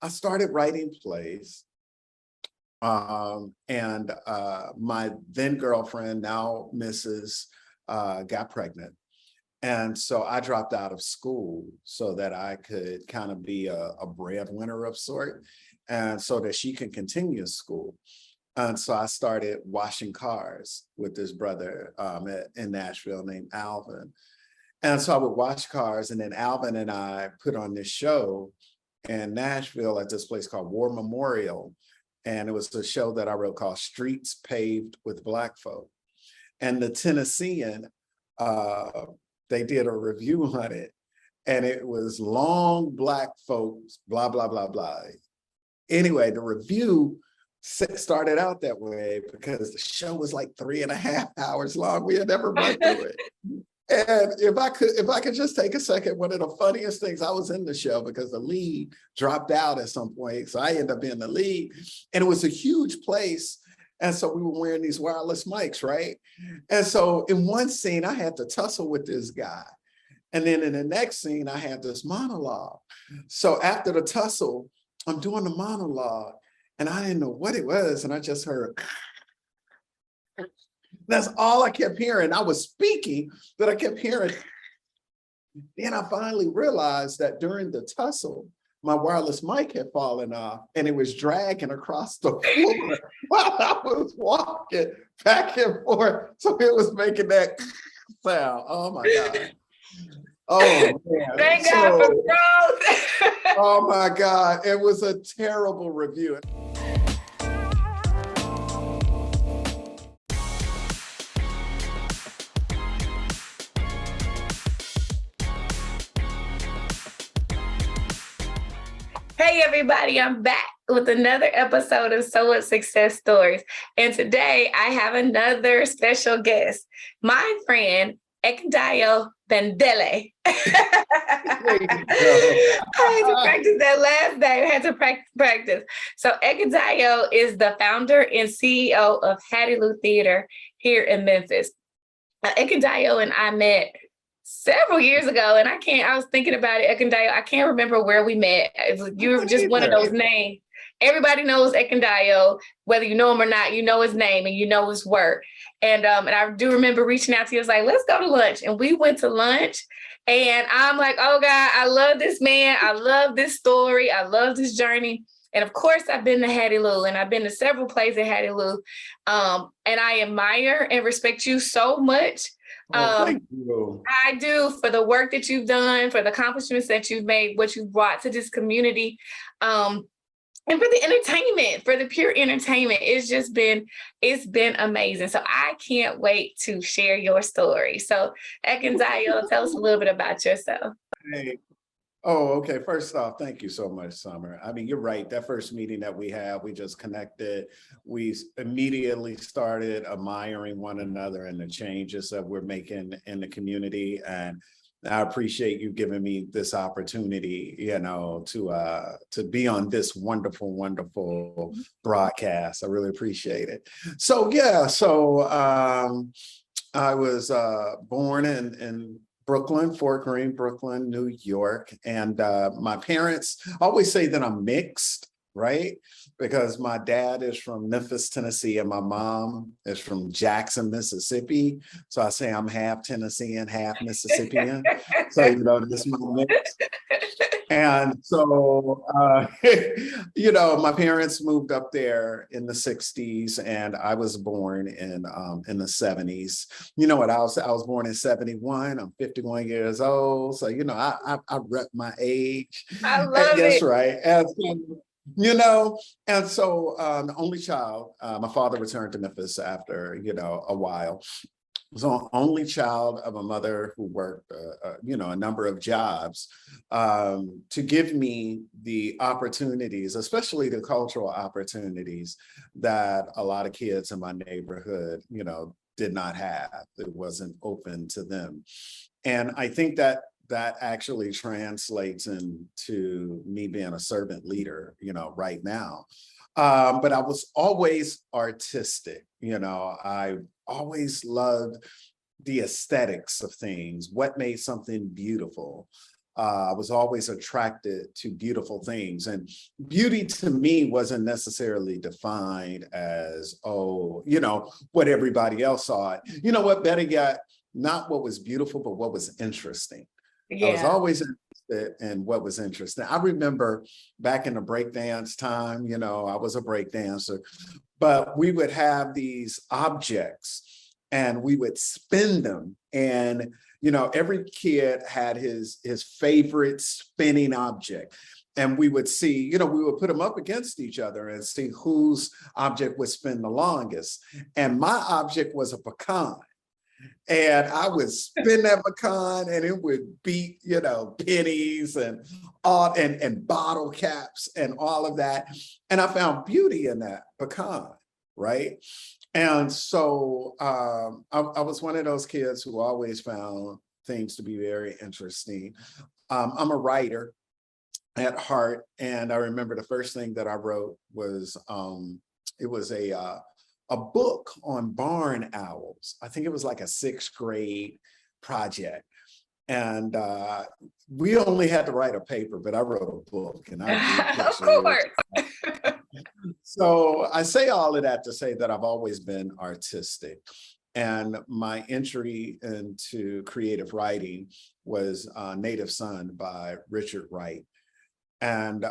I started writing plays. And my then girlfriend, now Mrs., got pregnant. And so I dropped out of school so that I could kind of be a breadwinner of sort, and so that she can continue school. And so I started washing cars with this brother in Nashville named Alvin. And so I would wash cars, and then Alvin and I put on this show in Nashville at this place called War Memorial. And it was a show that I wrote called Streets Paved with Black Folk. And the Tennessean, they did a review on it, and it was long Black folks, blah, blah, blah, blah. Anyway, the review started out that way because the show was like 3.5 hours long. We had never run through it. And if I could just take a second, one of the funniest things, I was in the show because the lead dropped out at some point. So I ended up being the lead, and it was a huge place. And so we were wearing these wireless mics, right? And so in one scene, I had to tussle with this guy. And then in the next scene, I had this monologue. So after the tussle, I'm doing the monologue, and I didn't know what it was. And I just heard, that's all I kept hearing. I was speaking, but I kept hearing. Then I finally realized that during the tussle, my wireless mic had fallen off, and it was dragging across the floor while I was walking back and forth. So it was making that sound. Oh my God. Oh man. Thank God for growth. Oh my God. It was a terrible review. Hey everybody, I'm back with another episode of So What Success Stories. And today I have another special guest, my friend, Ekundayo Bandele. I had to practice that last name. I had to practice. So Ekundayo is the founder and CEO of Hattie Lou Theater here in Memphis. Ekundayo and I met several years ago, and I was thinking about it, Ekundayo. I can't remember where we met. You were just one of those names. Everybody knows Ekundayo, whether you know him or not, you know his name and you know his work. And I do remember reaching out to you. I was like, let's go to lunch. And we went to lunch, and I'm like, oh God, I love this man. I love this story. I love this journey. And of course, I've been to Hattie Lou, and I've been to several plays at Hattie Lou. And I admire and respect you so much. Thank you. I do, for the work that you've done, for the accomplishments that you've made, what you've brought to this community, and for the entertainment, for the pure entertainment. It's been amazing. So I can't wait to share your story. So Ekundayo, tell us a little bit about yourself. Hey. Oh, okay. First off, thank you so much, Summer. I mean, you're right. That first meeting that we had, we just connected. We immediately started admiring one another and the changes that we're making in the community. And I appreciate you giving me this opportunity, to be on this wonderful, wonderful broadcast. I really appreciate it. So, yeah, I was born in Brooklyn, Fort Greene, Brooklyn, New York. And my parents always say that I'm mixed, right? Because my dad is from Memphis, Tennessee, and my mom is from Jackson, Mississippi. So I say I'm half Tennessean, half Mississippian. So, this is my mix. And so, my parents moved up there in the 60s, and I was born in the 70s. You know what? I was born in 71. I'm 51 years old. So, I rep my age. I love it. That's right. And so the only child, my father returned to Memphis after, a while. So only child of a mother who worked, a number of jobs, to give me the opportunities, especially the cultural opportunities that a lot of kids in my neighborhood, did not have. It wasn't open to them. And I think that actually translates into me being a servant leader, right now. But I was always artistic. I always loved the aesthetics of things, what made something beautiful. I was always attracted to beautiful things, and beauty to me wasn't necessarily defined as, oh, what everybody else saw. You know what, better yet, not what was beautiful, but what was interesting. I was Yeah. always interested in what was interesting. I remember back in the breakdance time, I was a breakdancer, but we would have these objects and we would spin them. And, every kid had his favorite spinning object. And we would see, we would put them up against each other and see whose object would spin the longest. And my object was a pecan. And I would spin that pecan and it would beat, pennies and all and bottle caps and all of that. And I found beauty in that pecan, right? And so I was one of those kids who always found things to be very interesting. I'm a writer at heart, and I remember the first thing that I wrote was it was a book on barn owls. I think it was like a 6th grade project. And we only had to write a paper, but I wrote a book and I drew Of pictures. course. So I say all of that to say that I've always been artistic. And my entry into creative writing was Native Son by Richard Wright. And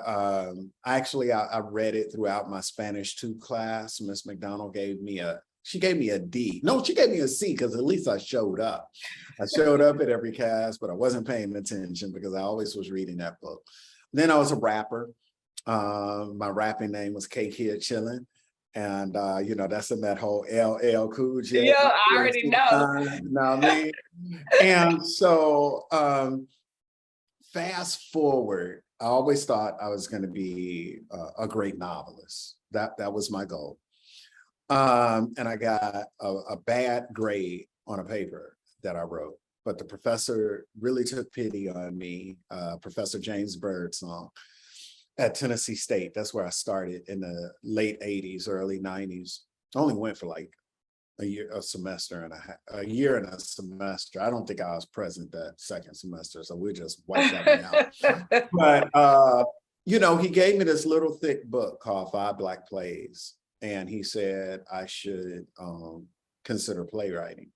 actually, I read it throughout my Spanish 2 class. Miss McDonald gave me a D. No, she gave me a C because at least I showed up. I showed up at every class, but I wasn't paying attention because I always was reading that book. Then I was a rapper. My rapping name was K Kid Chillin'. And, that's in that whole LL Cool J. Yeah, I already know. You know what I mean? And so fast forward, I always thought I was going to be a great novelist. That was my goal. And I got a bad grade on a paper that I wrote, but the professor really took pity on me, Professor James Birdsong at Tennessee State. That's where I started in the late 80s, early 90s. I only went for like a year and a semester. I don't think I was present that second semester, so we just wiped that one out. But, he gave me this little thick book called 5 Black Plays. And he said I should consider playwriting.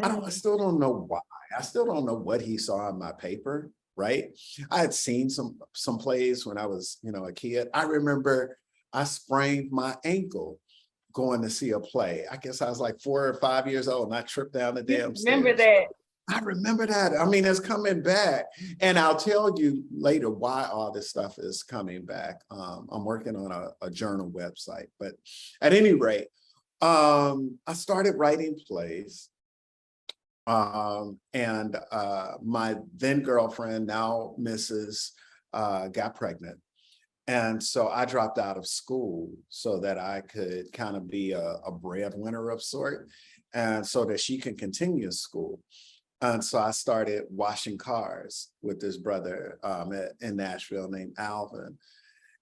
I still don't know why. I still don't know what he saw in my paper, right? I had seen some plays when I was, a kid. I remember I sprained my ankle going to see a play. I guess I was like 4 or 5 years old and I tripped down the damn stairs. Remember that? I remember that. I mean, it's coming back. And I'll tell you later why all this stuff is coming back. I'm working on a journal website. But at any rate, I started writing plays. And my then girlfriend, now Mrs., got pregnant. And so I dropped out of school so that I could kind of be a breadwinner of sort, and so that she can continue school. And so I started washing cars with this brother in Nashville named Alvin.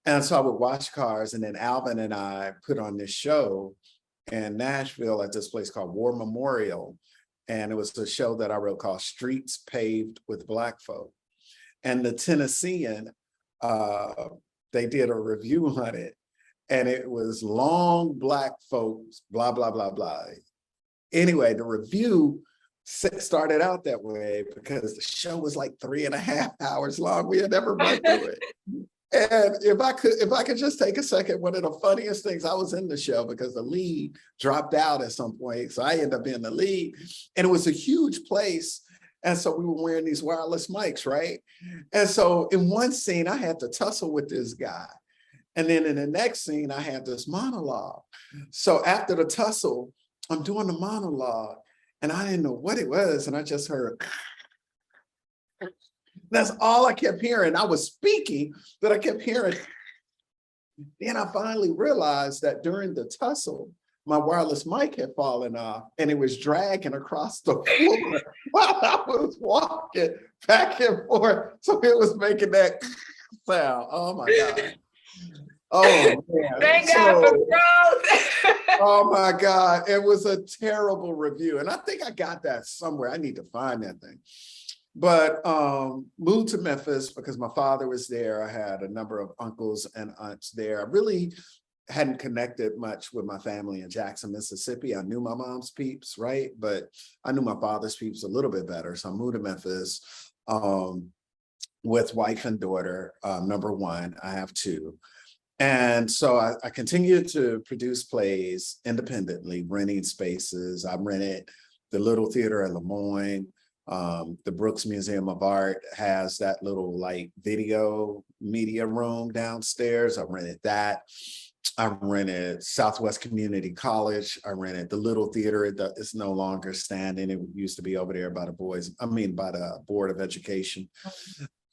And so I would wash cars, and then Alvin and I put on this show in Nashville at this place called War Memorial. And it was a show that I wrote called Streets Paved with Black Folk. And the Tennessean, they did a review on it, and it was long Black folks, blah, blah, blah, blah. Anyway, the review started out that way because the show was like 3.5 hours long. We had never run through it. And if I could just take a second, one of the funniest things, I was in the show because the lead dropped out at some point. So I ended up being the lead, and it was a huge place. And so we were wearing these wireless mics, right? And so in one scene, I had to tussle with this guy. And then in the next scene, I had this monologue. So after the tussle, I'm doing the monologue, and I didn't know what it was. And I just heard, that's all I kept hearing. I was speaking, but I kept hearing. Then I finally realized that during the tussle, my wireless mic had fallen off and it was dragging across the floor while I was walking back and forth. So it was making that sound. Oh my God. Oh man. Thank God for growth. Oh my God. It was a terrible review. And I think I got that somewhere. I need to find that thing. But moved to Memphis because my father was there. I had a number of uncles and aunts there. I really hadn't connected much with my family in Jackson, Mississippi. I knew my mom's peeps, right? But I knew my father's peeps a little bit better. So I moved to Memphis with wife and daughter, number one. I have two. And so I continued to produce plays independently, renting spaces. I rented the Little Theater in Lemoyne. The Brooks Museum of Art has that little like video media room downstairs. I rented that. I rented Southwest Community College. I rented the Little Theater. It's no longer standing. It used to be over there by the by the Board of Education.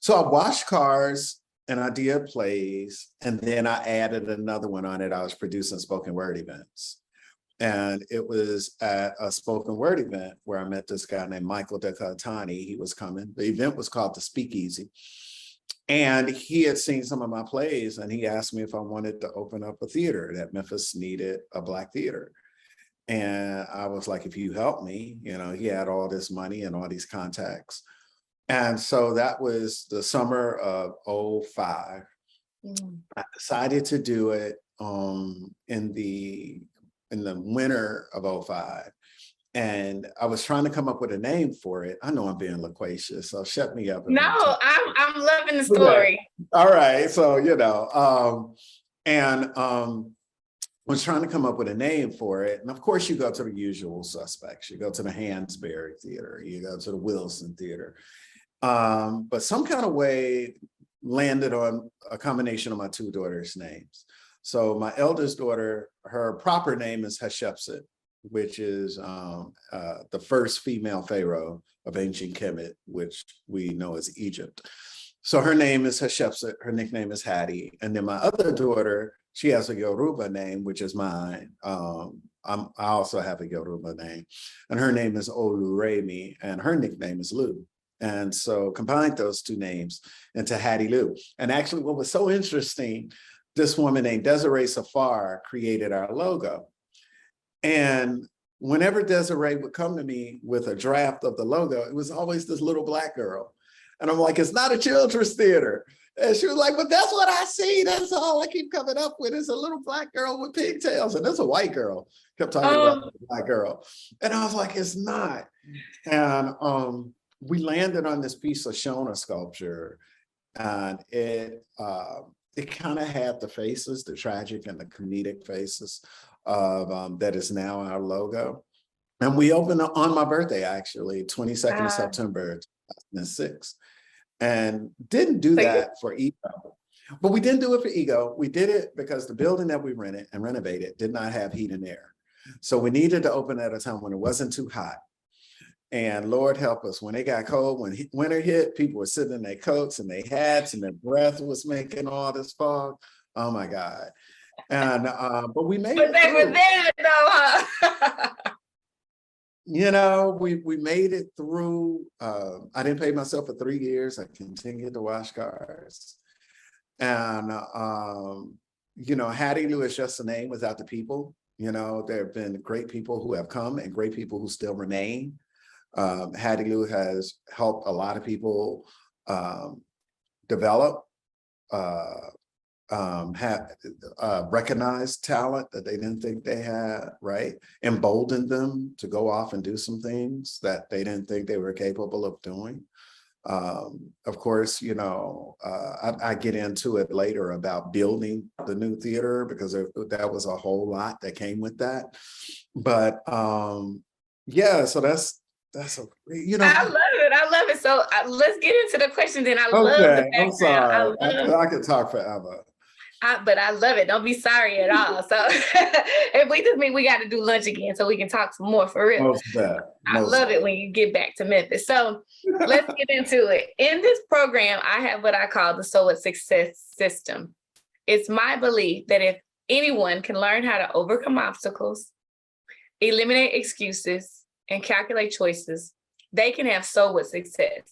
So I washed cars and I did plays, and then I added another one on it. I was producing spoken word events. And it was at a spoken word event where I met this guy named Michael DeCatani. He was coming. The event was called The Speakeasy. And he had seen some of my plays, and he asked me if I wanted to open up a theater, that Memphis needed a Black theater. And I was like, if you help me, he had all this money and all these contacts. And so that was the summer of 2005. I decided to do it in the winter of 2005. And I was trying to come up with a name for it. I know I'm being loquacious, so shut me up. No, I'm loving the story. All right. So, was trying to come up with a name for it. And of course, you go to the usual suspects. You go to the Hansberry Theater. You go to the Wilson Theater. But some kind of way landed on a combination of my two daughters' names. So my eldest daughter, her proper name is Hatshepsut, which is the first female pharaoh of ancient Kemet, which we know as Egypt. So her name is Hatshepsut, her nickname is Hattie. And then my other daughter, she has a Yoruba name, which is mine. I also have a Yoruba name. And her name is Oluremi, and her nickname is Lou. And so combined those two names into Hattie Lou. And actually what was so interesting, this woman named Desiree Safar created our logo. And whenever Desiree would come to me with a draft of the logo, it was always this little Black girl. And I'm like, it's not a children's theater. And she was like, but that's what I see. That's all I keep coming up with is a little Black girl with pigtails. And that's a white girl. Kept talking about the Black girl. And I was like, it's not. And we landed on this piece of Shona sculpture, and it kind of had the faces, the tragic and the comedic faces of that is now our logo. And we opened on my birthday, actually, 22nd of September 2006. And didn't do that for ego. But we didn't do it for ego. We did it because the building that we rented and renovated did not have heat and air. So we needed to open at a time when it wasn't too hot. And Lord help us, when it got cold, when winter hit, people were sitting in their coats and their hats and their breath was making all this fog. Oh my God. And but we made it. But they were there though, huh? We made it through. I didn't pay myself for 3 years. I continued to wash cars. And Hattie Lou is just a name without the people. There have been great people who have come and great people who still remain. Hattie Lou has helped a lot of people develop, recognize talent that they didn't think they had, right? Emboldened them to go off and do some things that they didn't think they were capable of doing. Of course, I get into it later about building the new theater because that was a whole lot that came with that. But so that's I love it. So let's get into the questions. And I love the background. I'm sorry. I could talk forever. But I love it. Don't be sorry at all. So if we just mean we got to do lunch again so we can talk some more for real. I love it when you get back to Memphis. So let's get into it. In this program, I have what I call the So What Success system. It's my belief that if anyone can learn how to overcome obstacles, eliminate excuses, and calculate choices, they can have so what success.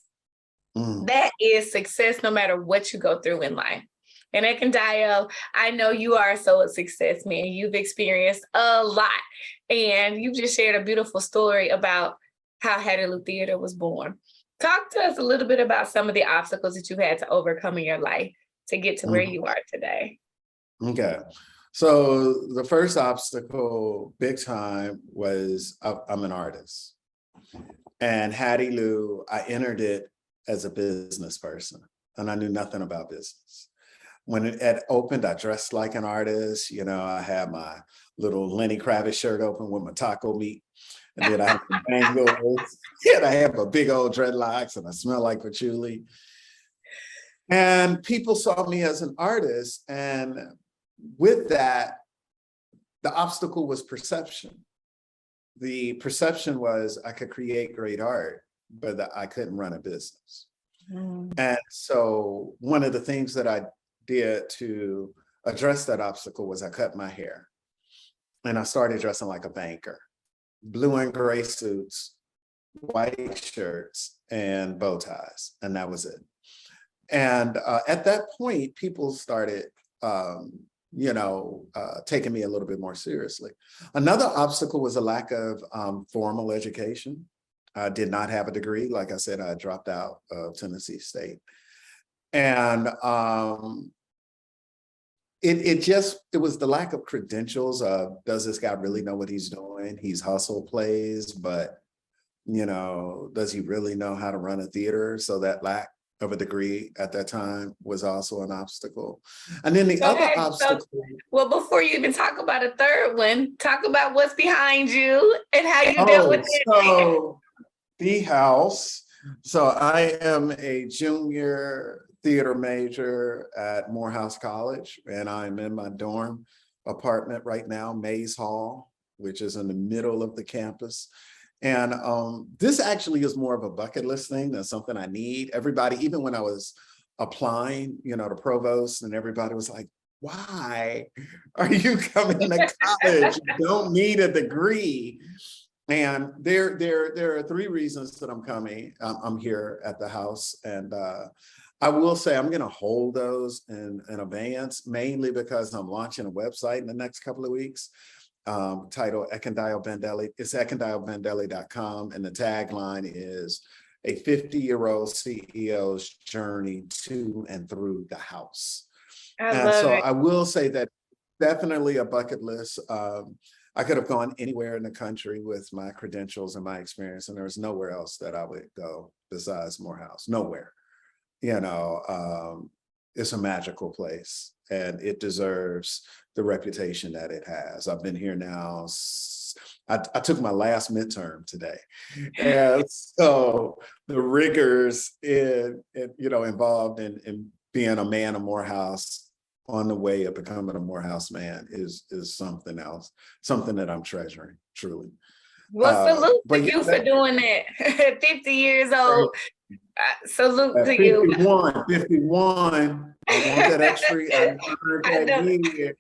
That is success no matter what you go through in life. And Ekundayo, I know you are so a success, man. You've experienced a lot. And you just shared a beautiful story about how Hattie Lou Theater was born. Talk to us a little bit about some of the obstacles that you had to overcome in your life to get to where Mhm. you are today. Okay. So the first obstacle, big time, was I'm an artist. And Hattie Lou, I entered it as a business person, and I knew nothing about business. When it had opened, I dressed like an artist. You know, I had my little Lenny Kravitz shirt open with my taco meat. And then I had the bangles. And I had my big old dreadlocks, and I smell like patchouli. And people saw me as an artist. And with that, the obstacle was perception. The perception was I could create great art, but that I couldn't run a business. And so one of the things that I did to address that obstacle was I cut my hair, and I started dressing like a banker, blue and gray suits, white shirts, and bow ties, and that was it. And at that point, people started, taking me a little bit more seriously. Another obstacle was a lack of formal education. I did not have a degree. Like I said, I dropped out of Tennessee State. And it was the lack of credentials of, does this guy really know what he's doing? He's hustle plays, but does he really know how to run a theater? So that lack of a degree at that time was also an obstacle. And then the other obstacle. Well, before you even talk about a third one, talk about what's behind you and how you dealt with it. So the house. So I am a junior theater major at Morehouse College, and I'm in my dorm apartment right now, Mays Hall, which is in the middle of the campus. And this actually is more of a bucket list thing than something I need. Everybody, even when I was applying, to provost, and everybody was like, why are you coming to college? You don't need a degree. And there are three reasons that I'm coming. I'm here at the house, and I will say I'm going to hold those in abeyance, mainly because I'm launching a website in the next couple of weeks, titled Ekundayo Bandele. It's ekundayobandele.com, and the tagline is a 50-year-old CEO's journey to and through the house. I will say that definitely a bucket list. I could have gone anywhere in the country with my credentials and my experience, and there was nowhere else that I would go besides Morehouse. Nowhere. It's a magical place, and it deserves the reputation that it has. I've been here now. I took my last midterm today, and so the rigors involved in being a man of Morehouse, on the way of becoming a Morehouse man, is something else, something that I'm treasuring, truly. Well, salute to you for doing that. 50 years old. Salute to you. 51. I want that extra. I heard that year.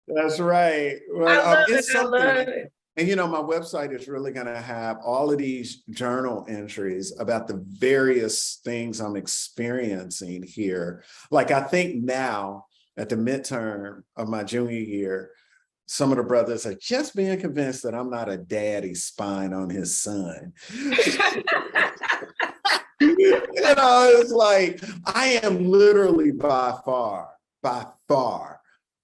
That's right. Well, it's something. And my website is really going to have all of these journal entries about the various things I'm experiencing here. Like, I think now at the midterm of my junior year, some of the brothers are just being convinced that I'm not a daddy spying on his son. It's like, I am literally by far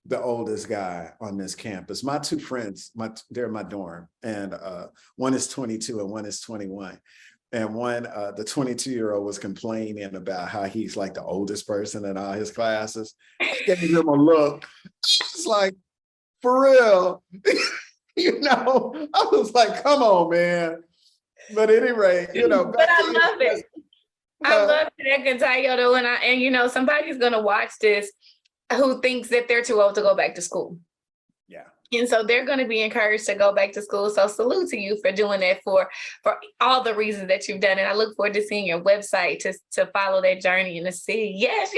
the oldest guy on this campus. My two friends, they're in my dorm, and one is 22 and one is 21. And the 22-year-old was complaining about how he's like the oldest person in all his classes. I gave him a look. It's like, for real. I was like, come on, man. But at any rate, but I love it. I love that, Ekundayo, though, and somebody's gonna watch this who thinks that they're too old to go back to school. Yeah. And so they're going to be encouraged to go back to school. So salute to you for doing that, for all the reasons that you've done. And I look forward to seeing your website to follow that journey and to see. Yes.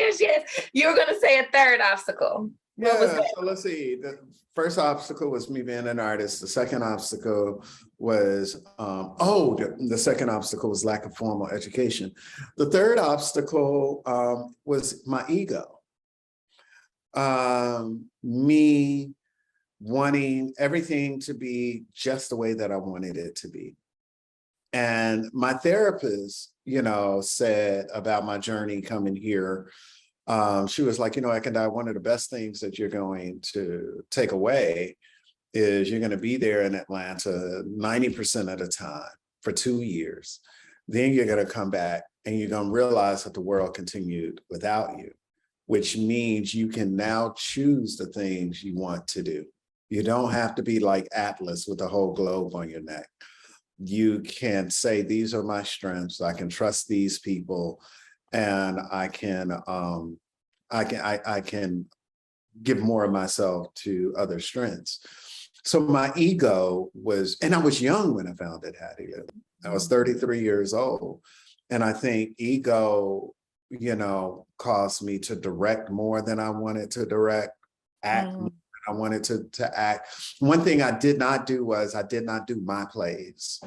You were going to say a third obstacle. What was that? So let's see. The first obstacle was me being an artist. The second obstacle was, the second obstacle was lack of formal education. The third obstacle was my ego. Me wanting everything to be just the way that I wanted it to be. And my therapist said about my journey coming here, she was like, Ekundayo, one of the best things that you're going to take away is you're going to be there in Atlanta 90% of the time for 2 years. Then you're going to come back and you're going to realize that the world continued without you, which means you can now choose the things you want to do. You don't have to be like Atlas with the whole globe on your neck. You can say, these are my strengths. I can trust these people, and I can give more of myself to other strengths. So my ego was, and I was young when I founded Hattie Lou. I was 33 years old. And I think ego, caused me to direct more than I wanted to direct, act more than I wanted to act. One thing I did not do was I did not do my plays.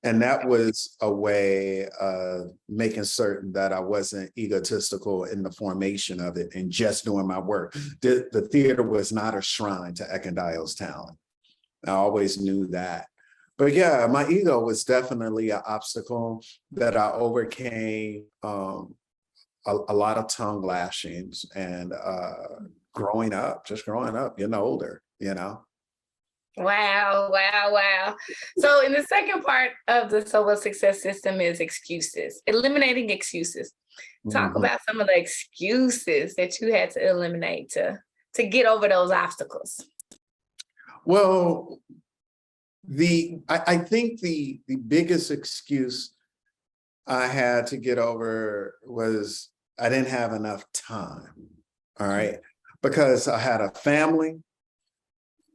And that was a way of making certain that I wasn't egotistical in the formation of it and just doing my work. The theater was not a shrine to Ekundayo's talent. I always knew that. But yeah, my ego was definitely an obstacle that I overcame, a lot of tongue lashings and growing up, getting older, Wow, wow, wow. So in the second part of the solo success system is excuses, eliminating excuses. Talk about some of the excuses that you had to eliminate to get over those obstacles. Well, I think the biggest excuse I had to get over was I didn't have enough time, all right? Because I had a family,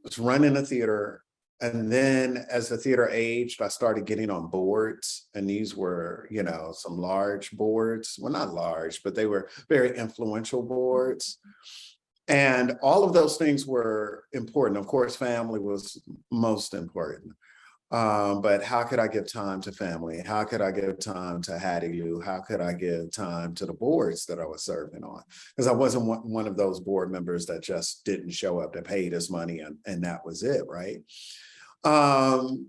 was running a theater, and then as the theater aged, I started getting on boards, and these were, some large boards. Well, not large, but they were very influential boards. And all of those things were important. Of course, family was most important. But how could I give time to family? How could I give time to Hattie Lou? How could I give time to the boards that I was serving on? Because I wasn't one of those board members that just didn't show up to pay this money and that was it, right? And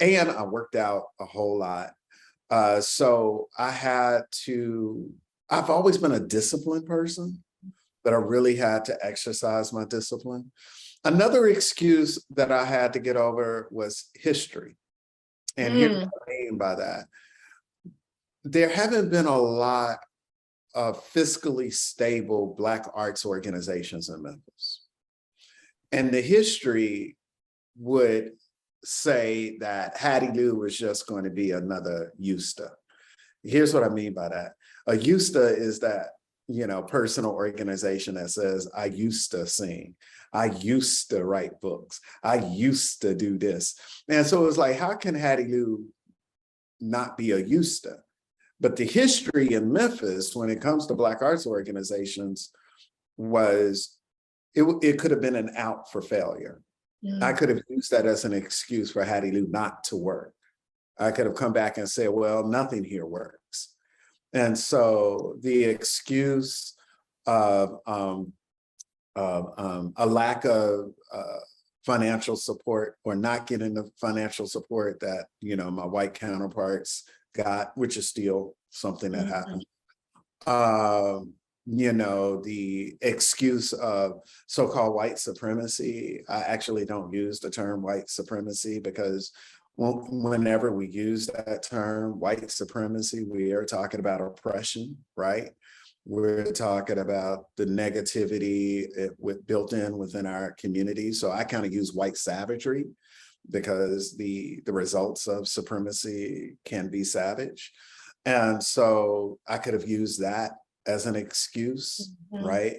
I worked out a whole lot. So I've always been a disciplined person, but I really had to exercise my discipline. Another excuse that I had to get over was history. And here's what I mean by that. There haven't been a lot of fiscally stable Black arts organizations in Memphis. And the history would say that Hattie Lou was just going to be another USTA. Here's what I mean by that. A USTA is that, personal organization that says, I used to sing. I used to write books. I used to do this. And so it was like, how can Hattie Lou not be a USTA? But the history in Memphis, when it comes to Black arts organizations, was it could have been an out for failure. I could have used that as an excuse for Hattie Lou not to work. I could have come back and said, well, nothing here works. And so the excuse of a lack of financial support or not getting the financial support that, my white counterparts got, which is still something that happened. The excuse of so-called white supremacy. I actually don't use the term white supremacy because whenever we use that term, white supremacy, we are talking about oppression, right? We're talking about the negativity built in within our community. So I kind of use white savagery because the results of supremacy can be savage. And so I could have used that as an excuse, right?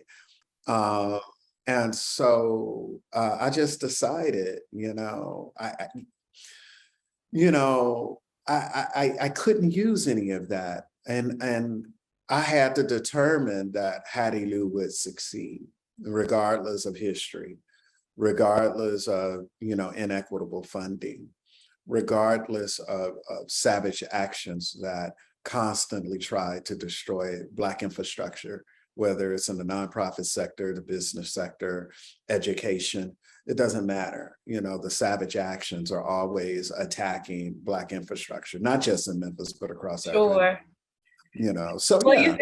And so I just decided, I couldn't use any of that. And I had to determine that Hattie Lou would succeed, regardless of history, regardless of, inequitable funding, regardless of savage actions that constantly tried to destroy Black infrastructure whether it's in the nonprofit sector, the business sector, education, it doesn't matter. You know, the savage actions are always attacking Black infrastructure, not just in Memphis, but across our country. Sure. You know, so Well, yeah.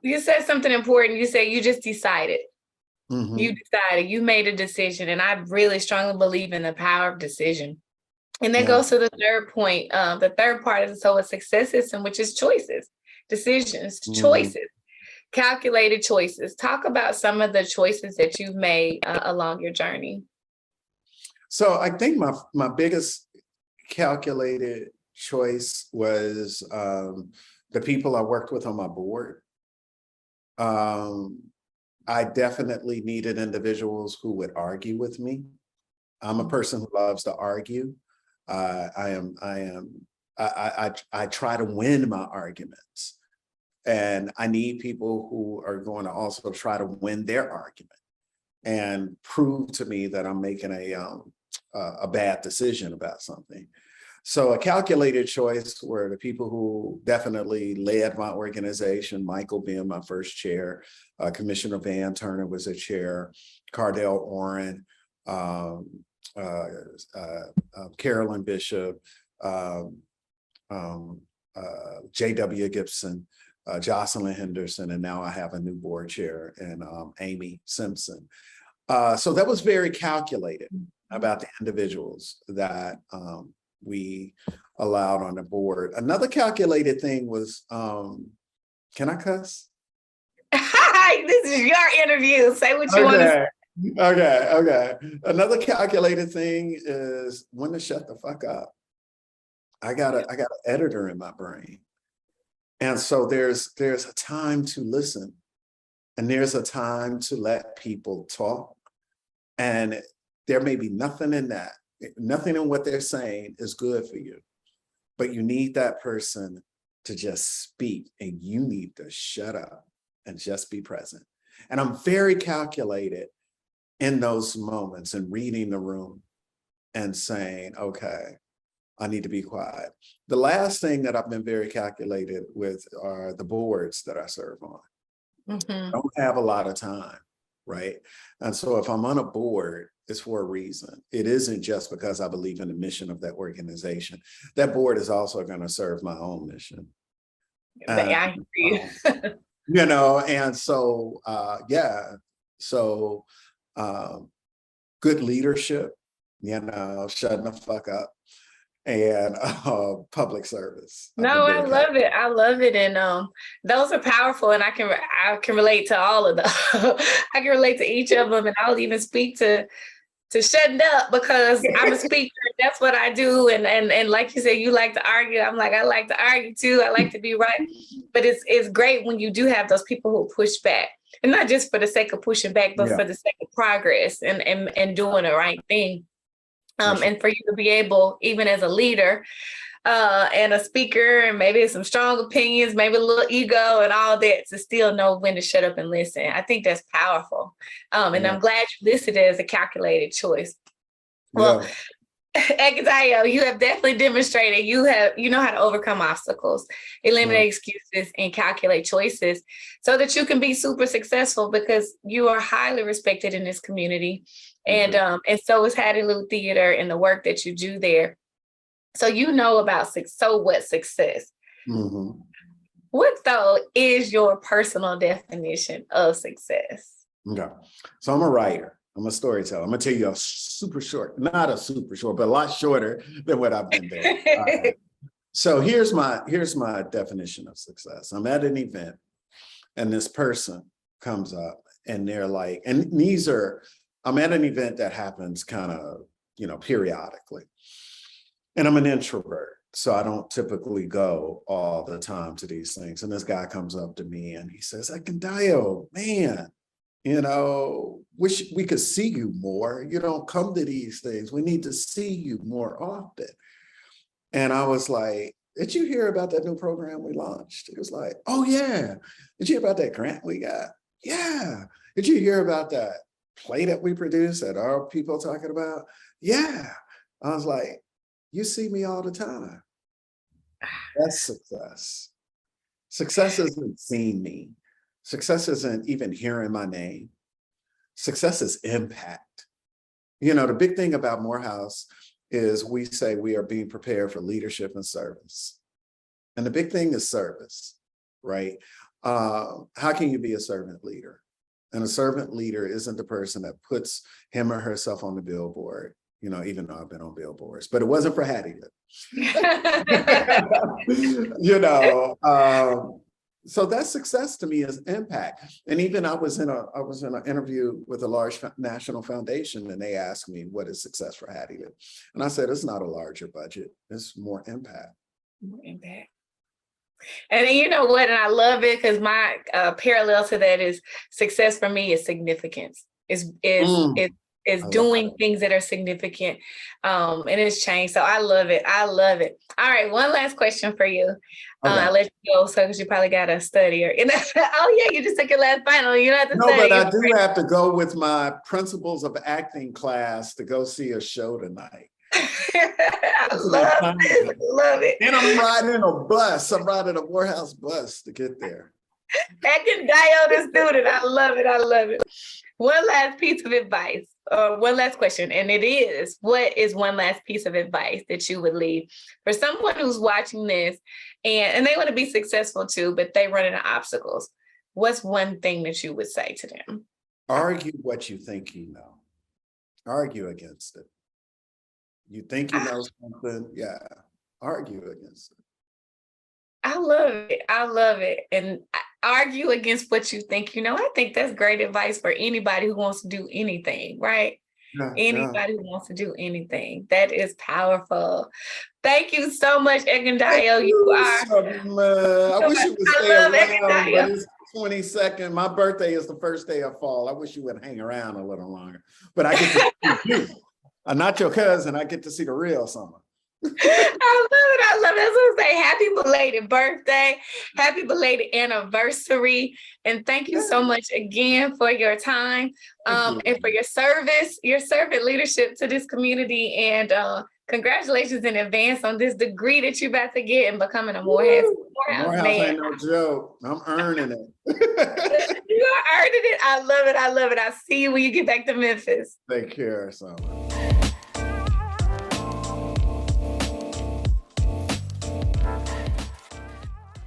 you said something important. You said you just decided. Mhm. You decided, you made a decision. And I really strongly believe in the power of decision. And that Yeah. goes to the third point. The third part is a success system, which is choices, decisions, choices, calculated choices. Talk about some of the choices that you've made along your journey. So I think my biggest calculated choice was the people I worked with on my board. I definitely needed individuals who would argue with me. I'm a person who loves to argue. I try to win my arguments, and I need people who are going to also try to win their argument and prove to me that I'm making a bad decision about something. So a calculated choice were the people who definitely led my organization, Michael being my first chair, Commissioner Van Turner was a chair, Cardell Orrin, Carolyn Bishop, J.W. Gibson, Jocelyn Henderson, and now I have a new board chair, and Amy Simpson. So that was very calculated about the individuals that we allowed on the board. Another calculated thing was, can I cuss? This is your interview. Say what you want to say. Okay. Another calculated thing is when to shut the fuck up. I got an editor in my brain. And so there's a time to listen, and there's a time to let people talk. And there may be nothing in that. Nothing in what they're saying is good for you, but you need that person to just speak, and you need to shut up and just be present. And I'm very calculated in those moments and reading the room and saying, okay, I need to be quiet. The last thing that I've been very calculated with are the boards that I serve on. I don't have a lot of time, right? And so if I'm on a board, it's for a reason. It isn't just because I believe in the mission of that organization. That board is also going to serve my own mission. I agree. You know, and so, yeah, so good leadership, you know, shutting the fuck up, and public service. No, I love it. I love it. And those are powerful, and I can relate to all of them. I can relate to each of them, and I'll even speak to shutting up because I'm a speaker. That's what I do. And like you said, you like to argue. I'm like, I like to argue too. I like to be right. But it's great when you do have those people who push back, and not just for the sake of pushing back, but for the sake of progress and doing the right thing. And for you to be able, even as a leader and a speaker, and maybe some strong opinions, maybe a little ego and all that, to still know when to shut up and listen. I think that's powerful. And I'm glad you listed it as a calculated choice. Well, Ekundayo, you have definitely demonstrated you know how to overcome obstacles, eliminate excuses, and calculate choices so that you can be super successful, because you are highly respected in this community. And so is Hattie Lou Theater and the work that you do there. So you know about what success. What though is your personal definition of success? Okay, so I'm a writer. I'm a storyteller. I'm gonna tell you not a super short, but a lot shorter than what I've been doing. So here's my definition of success. I'm at an event, and this person comes up, and they're like, I'm at an event that happens kind of, periodically. And I'm an introvert, so I don't typically go all the time to these things. And this guy comes up to me and he says, Ekundayo, man, wish we could see you more. You don't come to these things. We need to see you more often. And I was like, did you hear about that new program we launched? It was like, oh yeah. Did you hear about that grant we got? Yeah. Did you hear about that play that we produced that our people talking about? Yeah. I was like, you see me all the time. That's success. Success isn't seeing me. Success isn't even hearing my name. Success is impact. You know, the big thing about Morehouse is we say we are being prepared for leadership and service. And the big thing is service, right? How can you be a servant leader? And a servant leader isn't the person that puts him or herself on the billboard, you know, even though I've been on billboards, but it wasn't for Hattie. You know, so that success to me is impact. And even I was in an interview with a large national foundation, and they asked me, what is success for Hattie? And I said, it's not a larger budget, it's more impact. More impact. And you know what? And I love it because my parallel to that is success for me is significance. Is doing things that are significant, and it's changed. So I love it. I love it. All right, one last question for you. Okay. I'll let you go, so because you probably got to study. Oh yeah, you just took your last final. You don't have to study. No, but I do have to go with my principles of acting class to go see a show tonight. I love it. And I'm riding a bus. I'm riding a Morehouse bus to get there. Ekundayo the student. I love it. I love it. One last piece of advice, or one last question, and it is, what is one last piece of advice that you would leave for someone who's watching this and they want to be successful too, but they run into obstacles? What's one thing that you would say to them? Argue what you think you know. Argue against it. You think you know something, yeah, argue against it. I love it. I love it. And argue against what you think you know. I think that's great advice for anybody who wants to do anything, right? Yeah, anybody who wants to do anything. That is powerful. Thank you so much, Ekundayo. You are. I wish you would stay around, but it's 22nd. My birthday is the first day of fall. I wish you would hang around a little longer. But I get to see you. I'm not your cousin. I get to see the real Summer. I love it. I love it. I was going to say happy belated birthday, happy belated anniversary. And thank you so much again for your time and for your service, your servant leadership to this community. And congratulations in advance on this degree that you're about to get and becoming a Morehouse man. Ain't no joke. I'm earning it. You are earning it. I love it. I love it. I'll see you when you get back to Memphis. Take care, Summer.